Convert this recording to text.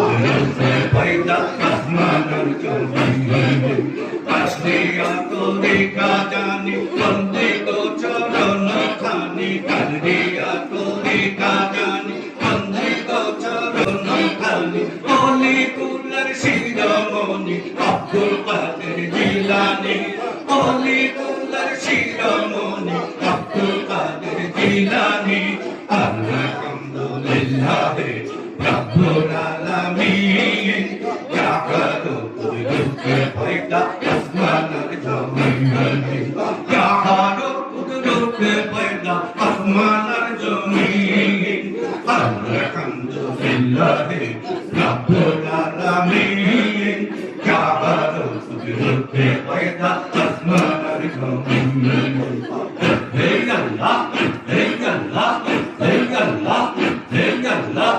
রূপে পয়দা আসমানের জমিনে আসলিয়া তরিকা জানি বন্দিত চরণ খানি কারিয়া তরিকা জানি বন্দিত চরণ খানি অলি কুলার শিরোমণি আব্দুল কাদের জিলানী অলি কুলার শিরোমণি আব্দুল কাদের জিলানী আলহামদুলিল্লাহ রব্বুল আলামিন ইয়া কাদু কুদরতে পয়দা আসমানের জমিনে ইয়া কাদু কুদরতে পয়দা আসমানের জমিনে আলহামদুলিল্লাহ রব্বুল আলামিন ইয়া কাদু কুদরতে পয়দা আসমানের জমিনে হে আল্লাহ হে আল্লাহ হে আল্লাহ হে আল্লাহ